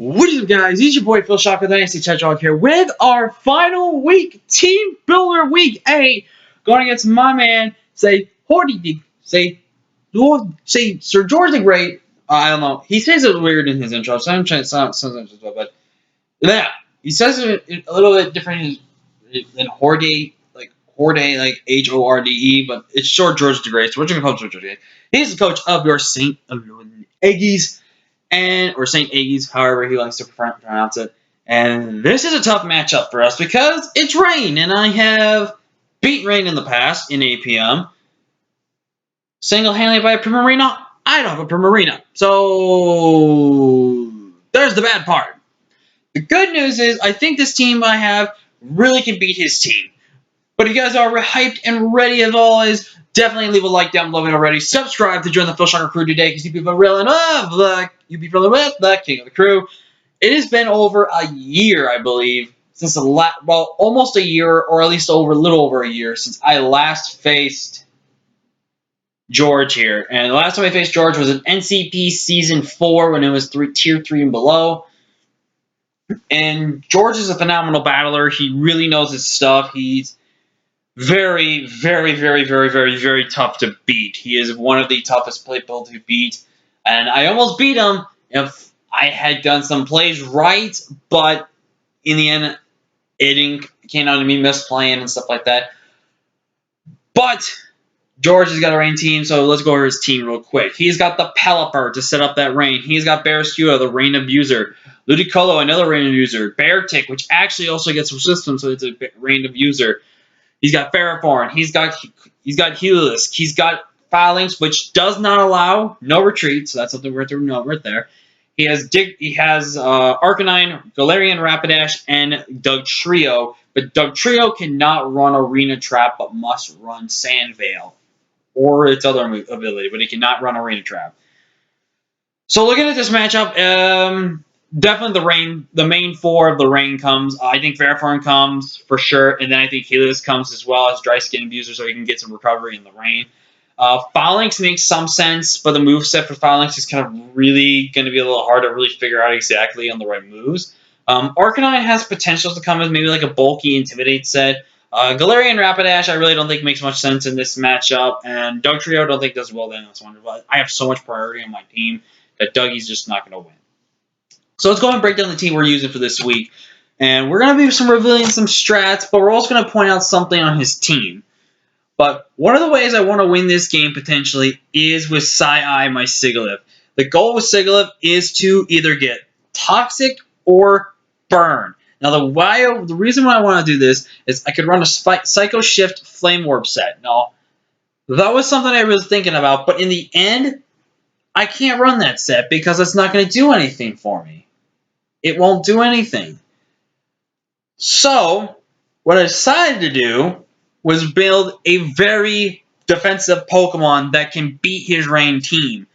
What is up, guys? It's your boy Phil Shock with Dynasty Hedgehog here with our final week, Team Builder Week 8, going against my man, say Sir George the Great. I don't know. He says it weird in his intro, so I'm trying to sound sometimes, but yeah, he says it a little bit different than Horde, like Horde, but it's short George the Great. So we're gonna call him George the Great. He's the coach of your Saint Aggies. Or St. Aggies, however he likes to pronounce it. And this is a tough matchup for us because it's Rain, and I have beat Rain in the past in APM. Single-handedly by a Primarina, I don't have a Primarina. So there's the bad part. The good news is I think this team I have really can beat his team. But if you guys are hyped and ready as always, definitely leave a like down below if already. Subscribe to join the Phil Shocker crew today because you people really love the king of the crew. It has been over a year, I believe, since almost a year, or at least a little over a year since I last faced George here. And the last time I faced George was in NCP Season 4 when it was Tier 3 and below. And George is a phenomenal battler. He really knows his stuff. He's very, very, very, very, very, very tough to beat. He is one of the toughest people to beat. And I almost beat him if I had done some plays right, but in the end, it came down to me misplaying and stuff like that. But George has got a Rain team, so let's go over his team real quick. He's got the Pelipper to set up that Rain. He's got Barraskewda, the Rain Abuser. Ludicolo, another Rain Abuser. Beartick, which actually also gets resistance, so it's a Rain Abuser. He's got Ferrothorn. He's got Heliolisk. He's got Phalanx, which does not allow no retreat, so that's something we're going to note right there. He has Arcanine, Galarian Rapidash, and Dugtrio. But Dugtrio cannot run Arena Trap, but must run Sand Veil or its other ability, but he cannot run Arena Trap. So looking at this matchup, definitely the main four of the Rain comes. I think Ferrothorn comes for sure, and then I think Heliolisk comes as well as Dry Skin Abuser, so he can get some recovery in the Rain. Phalanx makes some sense, but the moveset for Phalanx is kind of really going to be a little hard to really figure out exactly on the right moves. Arcanine has potential to come as maybe like a bulky Intimidate set. Galarian Rapidash I really don't think makes much sense in this matchup, and Dugtrio I don't think does well then. That's wonderful. I have so much priority on my team that Dougie's just not going to win. So let's go ahead and break down the team we're using for this week. And we're going to be revealing some strats, but we're also going to point out something on his team. But one of the ways I want to win this game potentially is with Psy-Eye, my Sigilyph. The goal with Sigilyph is to either get Toxic or Burn. Now, the reason why I want to do this is I could run a Psycho Shift Flame Orb set. Now, that was something I was thinking about, but in the end, I can't run that set because it's not going to do anything for me. It won't do anything. So, what I decided to do was build a very defensive Pokemon that can beat his Rain team.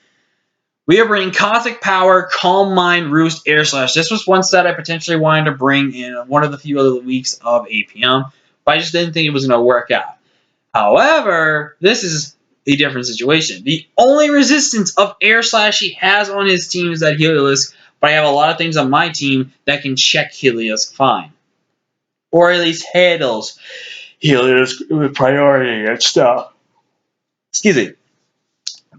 We are bringing Cosmic Power, Calm Mind, Roost, Air Slash. This was one set I potentially wanted to bring in one of the few other weeks of APM, but I just didn't think it was going to work out. However, this is a different situation. The only resistance of Air Slash he has on his team is that Heliolisk, but I have a lot of things on my team that can check Heliolisk fine. Or at least handles Heliolisk with priority and stuff. Excuse me.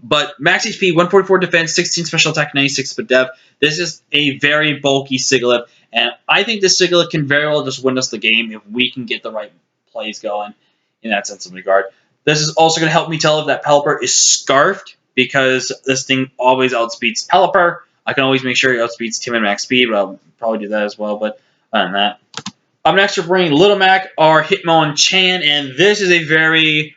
But max HP, 144 defense, 16 special attack, 96 speed dev. This is a very bulky Sigilyph, and I think this Sigilyph can very well just win us the game if we can get the right plays going in that sense of regard. This is also going to help me tell if that Pelipper is scarfed, because this thing always outspeeds Pelipper. I can always make sure it outspeeds Tim and max speed, but I'll probably do that as well. But other than that, up next we're bringing Little Mac, our Hitmonchan, and this is a very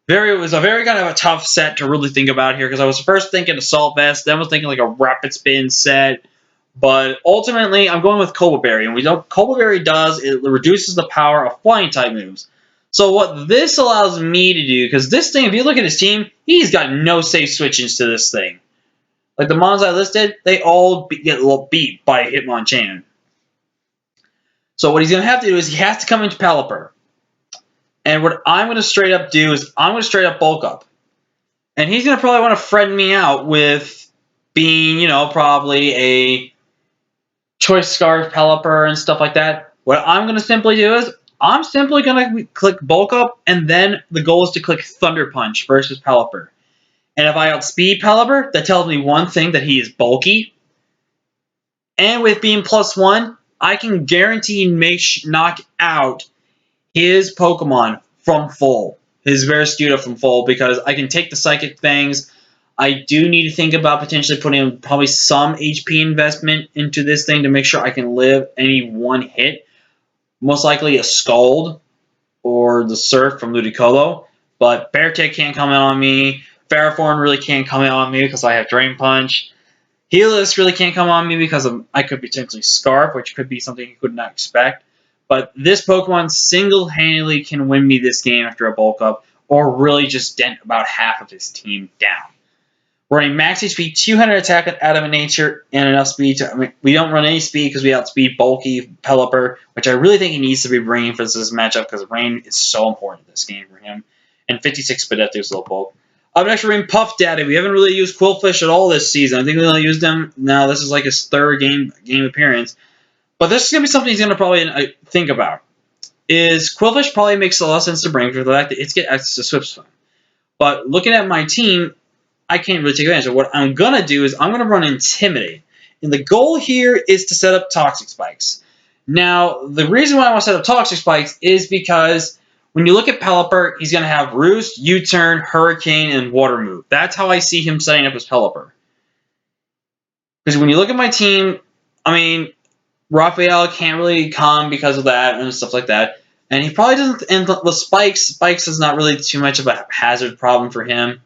kind of a tough set to really think about here, because I was first thinking Assault Vest, then was thinking like a Rapid Spin set, but ultimately I'm going with Cobalt Berry, and we know Cobalt Berry does, it reduces the power of flying type moves. So what this allows me to do, because this thing, if you look at his team, he's got no safe switch-ins to this thing. Like the mons I listed, they all get a little beat by Hitmonchan. So what he's going to have to do is he has to come into Pelipper. And what I'm going to straight up do is I'm going to straight up bulk up. And he's going to probably want to friend me out with being, probably a Choice Scarf, Pelipper, and stuff like that. What I'm going to simply do is I'm simply going to click Bulk Up, and then the goal is to click Thunder Punch versus Pelipper. And if I outspeed Pelipper, that tells me one thing, that he is bulky. And with being +1, I can guarantee knock out his Pokemon from full. His Venusaur from full, because I can take the Psychic things. I do need to think about potentially putting probably some HP investment into this thing to make sure I can live any one hit. Most likely a Scald or the Surf from Ludicolo. But Beartick can't come in on me. Ferrothorn really can't come in on me because I have Drain Punch. Helis really can't come on me because I could potentially Scarf, which could be something you could not expect. But this Pokemon single-handedly can win me this game after a bulk up, or really just dent about half of his team down. We're running max HP, 200 attack with Adamant Nature, and enough speed to... I mean, we don't run any speed because we outspeed bulky Pelipper, which I really think he needs to be bringing for this matchup because rain is so important in this game for him. And 56 Spadetti's low bulk. Up next, we're running Puff Daddy. We haven't really used Quillfish at all this season. I think we only used him... Now, this is like his third game appearance. But this is going to be something he's going to probably think about. Is Quillfish probably makes a lot of sense to bring for the fact that it's get access to Swift Swim. But looking at my team, I can't really take advantage of. What I'm going to do is I'm going to run Intimidate. And the goal here is to set up Toxic Spikes. Now, the reason why I want to set up Toxic Spikes is because when you look at Pelipper, he's going to have Roost, U-Turn, Hurricane, and Water Move. That's how I see him setting up his Pelipper. Because when you look at my team, I mean, Raphael can't really come because of that and stuff like that. And he probably doesn't... And the Spikes is not really too much of a hazard problem for him.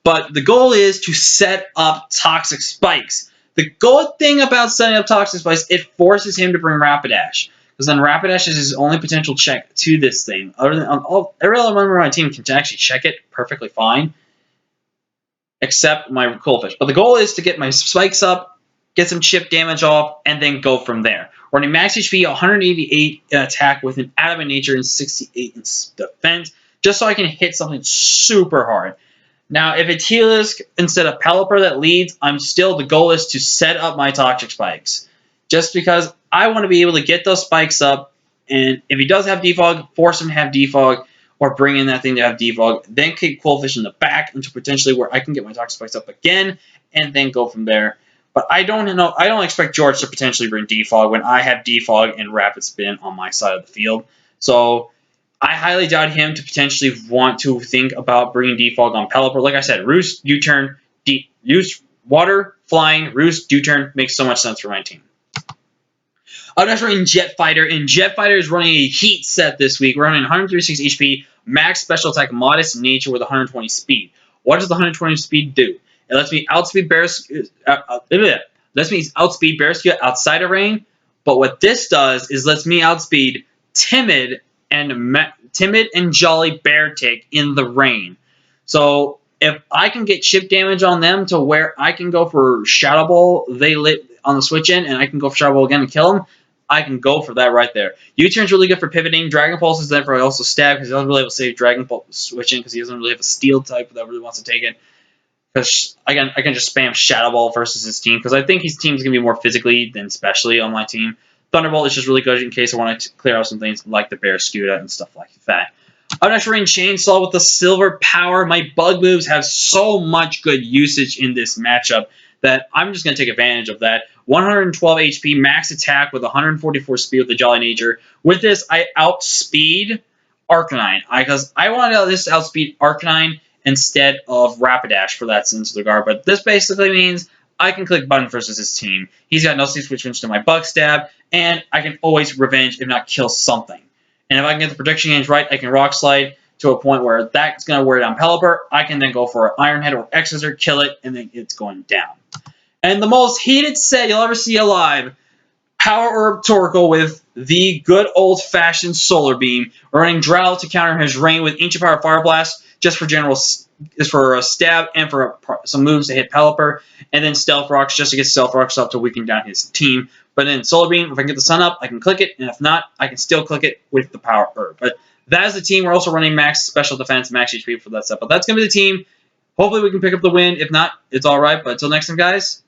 But the goal is to set up Toxic Spikes. The good thing about setting up Toxic Spikes, it forces him to bring Rapidash. Because then Rapidash is his only potential check to this thing. Other than every other member of my team can actually check it perfectly fine. Except my Quillfish. But the goal is to get my Spikes up, get some chip damage off, and then go from there. Running max HP, 188 in attack with an Adamant Nature and 68 in defense. Just so I can hit something super hard. Now, if it's Helis instead of Pelipper that leads, the goal is to set up my Toxic Spikes. Just because I want to be able to get those spikes up, and if he does have Defog, force him to have Defog, or bring in that thing to have Defog, then kick Quillfish in the back into potentially where I can get my Toxic Spikes up again, and then go from there. But I don't expect George to potentially bring Defog when I have Defog and Rapid Spin on my side of the field. So I highly doubt him to potentially want to think about bringing Defog on Pelipper. Like I said, Roost, U-Turn, use Water, Flying, Roost, U-Turn makes so much sense for my team. I'm next running Jet Fighter, and Jet Fighter is running a Heat set this week. We're running 136 HP, max special attack, modest nature with 120 speed. What does the 120 speed do? It lets me outspeed Barrascute outside of rain, but what this does is lets me outspeed Timid and Jolly Beartick in the rain. So if I can get chip damage on them to where I can go for Shadow Ball, they lit on the switch in, and I can go for Shadow Ball again and kill them, I can go for that right there. U-Turn's really good for pivoting. Dragon Pulse is there for also stab, because he doesn't really have to save Dragon Pulse switching, because he doesn't really have a Steel type that really wants to take it. Because I can just spam Shadow Ball versus his team, because I think his team's going to be more physically than specially on my team. Thunderbolt is just really good in case I want to clear out some things like the Barrascute and stuff like that. I'm next running Chainsaw with the Silver Power. My bug moves have so much good usage in this matchup that I'm just going to take advantage of that. 112 HP, max attack with 144 speed with the Jolly Nature. With this, I outspeed Arcanine, because I wanted this to outspeed Arcanine instead of Rapidash for that sense of regard. But this basically means I can click button versus his team. He's got no switch to my Bug Stab, and I can always revenge, if not kill something. And if I can get the prediction range right, I can Rock Slide to a point where that's going to wear down Pelipper. I can then go for an Iron Head or X-Scissor, kill it, and then it's going down. And the most heated set you'll ever see alive, Power Herb Torkoal with the good old-fashioned Solar Beam, running Drow to counter his rain with Ancient Power Fire Blast, just for a stab and for some moves to hit Pelipper, and then Stealth Rocks just to get Stealth Rocks up to weaken down his team. But then Solar Beam, if I can get the sun up, I can click it, and if not, I can still click it with the Power Herb. But that is the team. We're also running max special defense, max HP for that stuff. But that's going to be the team. Hopefully we can pick up the win. If not, it's all right. But until next time, guys,